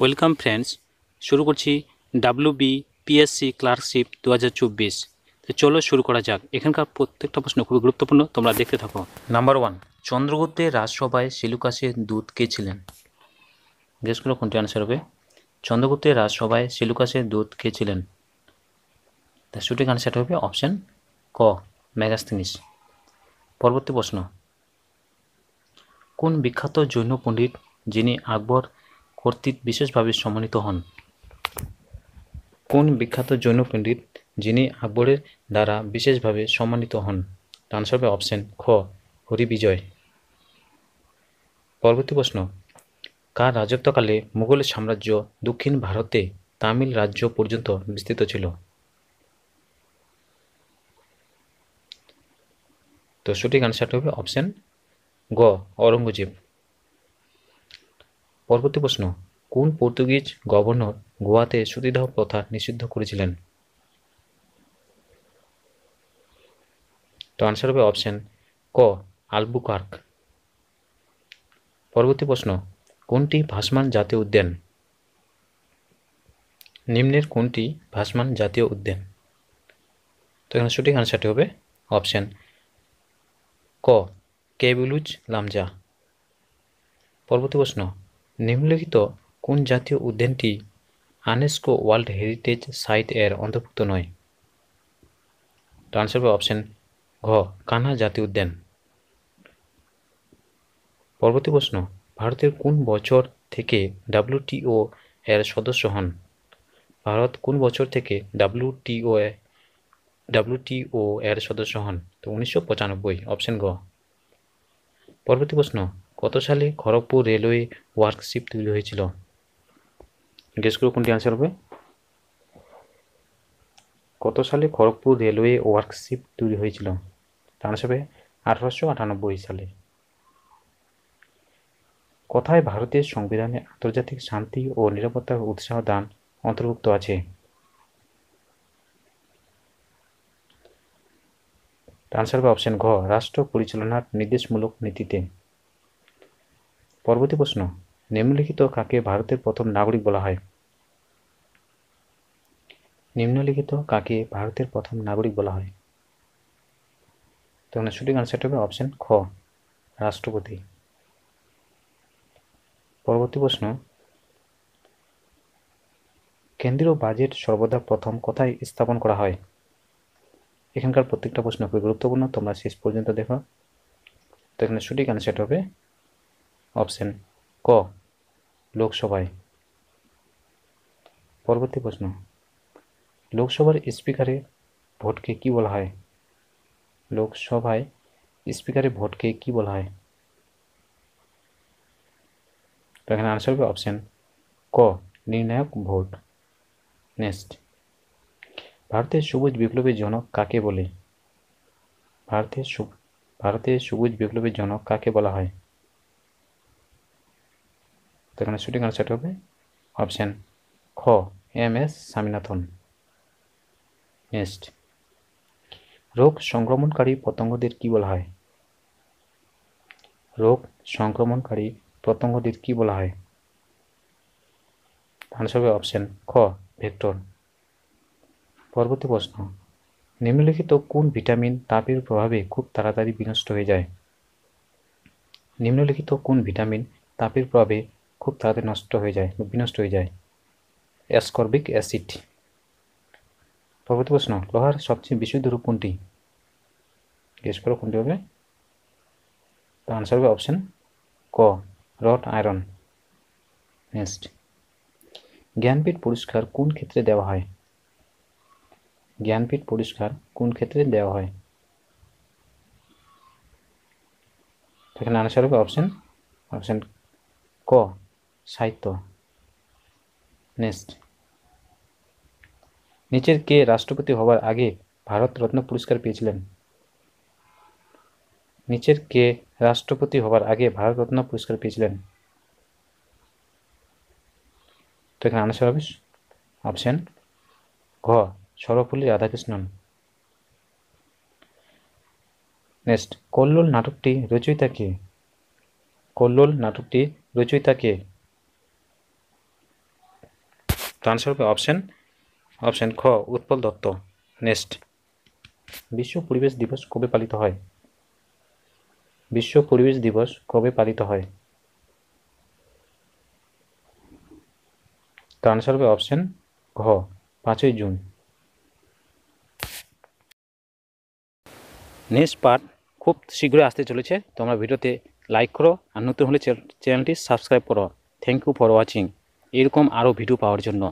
Welcome friends, শুরু করছি WBPSC clerkship 2024। তো চলো শুরু করা যাক। এখানকার প্রত্যেকটা প্রশ্ন খুবই গুরুত্বপূর্ণ, তোমরা দেখতে থাকো। নাম্বার 1, চন্দ্রগুপ্তের রাজসভায় সেলুকাসের দূত কে ছিলেন? গেস করো কোনটি আনসার হবে। চন্দ্রগুপ্তের রাজসভায় সেলুকাসের দূত কে ছিলেন? তার সঠিক আনসারটা হবে অপশন ক, মেগাস্তিনিস। পরবর্তী প্রশ্ন, কোন বিখ্যাত জৈন পণ্ডিত যিনি আকবর কর্তৃক বিশেষভাবে সম্মানিত হন? কোন বিখ্যাত জৈন পণ্ডিত যিনি আকবরের দ্বারা বিশেষভাবে সম্মানিত হন? আনসার হবে অপশন খ, হরিবিজয়। পরবর্তী প্রশ্ন, কার রাজত্বকালে মুঘল সাম্রাজ্য দক্ষিণ ভারতে তামিল রাজ্য পর্যন্ত বিস্তৃত ছিল? তো সঠিক আনসারটা হবে অপশন গ, অরঙ্গজেব। পরবর্তী প্রশ্ন, কোন পর্তুগিজ গভর্নর গোয়াতে সতীদাহ প্রথা নিষিদ্ধ করেছিলেন? তো আনসার হবে অপশন ক, আলবুকার্ক। পরবর্তী প্রশ্ন, কোনটি ভাসমান জাতীয় উদ্যান? নিম্নের কোনটি ভাসমান জাতীয় উদ্যান? তো এখানে সঠিক আনসারটি হবে অপশন ক, কেবুলুজ লামজা। পরবর্তী প্রশ্ন, নিম্নলিখিত কোন জাতীয় উদ্যানটি ইউনেস্কো ওয়ার্ল্ড হেরিটেজ সাইট এর অন্তর্ভুক্ত নয়? তো আনসার হবে অপশন ঘ, কানহা জাতীয় উদ্যান। পরবর্তী প্রশ্ন, ভারতের কোন বছর থেকে WTO এর সদস্য হন? ভারত কোন বছর থেকে WTO এর সদস্য হন? তো 1995, অপশন গ। পরবর্তী প্রশ্ন, কত সালে খড়গপুর রেলওয়ে ওয়ার্কশিপ তৈরি হয়েছিল? গেস করো কোনটি আনসার হবে। কত সালে খড়গপুর রেলওয়ে ওয়ার্কশিপ তৈরি হয়েছিল? আনসার হবে 1898 সালে। কোথায় ভারতের সংবিধানে আন্তর্জাতিক শান্তি ও নিরাপত্তার উৎসাহ দান অন্তর্ভুক্ত আছে? আনসার হবে অপশন ঘ, রাষ্ট্র পরিচালনার নির্দেশমূলক নীতিতে। পরবর্তী প্রশ্ন, নিম্নলিখিত কাকে ভারতের প্রথম নাগরিক বলা হয়? নিম্নলিখিত কাকে ভারতের প্রথম নাগরিক বলা হয়? তখন সঠিক আনসারটা হবে অপশন খ, রাষ্ট্রপতি। পরবর্তী প্রশ্ন, কেন্দ্রীয় বাজেট সর্বদা প্রথম কোথায় স্থাপন করা হয়? এখানকার প্রত্যেকটা প্রশ্ন খুবই গুরুত্বপূর্ণ, তোমরা শেষ পর্যন্ত দেখো। তো এখানে সঠিক আনসারটা হবে অপশন ক, লোকসভায়। পরবর্তী প্রশ্ন, লোকসভার স্পিকারের ভোটকে কি বলা হয়? লোকসভায় স্পিকারের ভোটকে কি বলা হয়? তো এখানে আনসার হবে অপশন ক, নির্ণায়ক ভোট। নেক্সট, ভারতের সবুজ বিপ্লবের জনক কাকে বলে? ভারতের সবুজ বিপ্লবের জনক কাকে বলা হয়? তো এখানে সঠিক আনসারটা হবে অপশন খ, MS স্বামীনাথন। নেক্সট, রোগ সংক্রমণকারী পতঙ্গদের কি বলা হয়? রোগ সংক্রমণকারী পতঙ্গদের কি বলা হয়? আনসার হবে অপশন খ, ভেক্টর। পরবর্তী প্রশ্ন, নিম্নলিখিত কোন ভিটামিন তাপের প্রভাবে খুব তাড়াতাড়ি বিনষ্ট হয়ে যায়? নিম্নলিখিত কোন ভিটামিন তাপের প্রভাবে খুব তাড়াতাড়ি বিনষ্ট হয়ে যায়? Ascorbic acid. পরবর্তী প্রশ্ন, লোহার সবচেয়ে বিশুদ্ধ রূপ কোনটি? গেস করো কোনটি হবে। তো আনসার হবে অপশন ক, রট আয়রন। নেক্সট, জ্ঞানপীঠ পুরস্কার কোন ক্ষেত্রে দেওয়া হয়? জ্ঞানপীঠ পুরস্কার কোন ক্ষেত্রে দেওয়া হয়? এখানে আনসার হবে অপশন ক, সাহিত্য। নেক্সট, নিচের কে রাষ্ট্রপতি হওয়ার আগে ভারত রত্ন পুরস্কার পেয়েছিলেন? নিচের কে রাষ্ট্রপতি হওয়ার আগে ভারত রত্ন পুরস্কার পেয়েছিলেন? তো এখানে আনসার হবে অপশন ঘ, সর্বপল্লী রাধাকৃষ্ণন। নেক্সট, কল্লোল নাটকটি রচয়িতা কে? কল্লোল নাটকটি রচয়িতা কে? আনসার হবে অপশন খ উৎপল দত্ত। নেক্সট, বিশ্ব পরিবেশ দিবস কবে পালিত হয়? বিশ্ব পরিবেশ দিবস কবে পালিত হয়? তার আনসার হবে অপশন ঘ 5ই জুন। নেক্সট পার্ট খুব শীঘ্রই আসতে চলেছে, তোমরা ভিডিওতে লাইক করো আর নতুন হলে চ্যানেলটি সাবস্ক্রাইব করো। Thank you for watching. এরকম আরও ভিডিও পাওয়ার জন্য।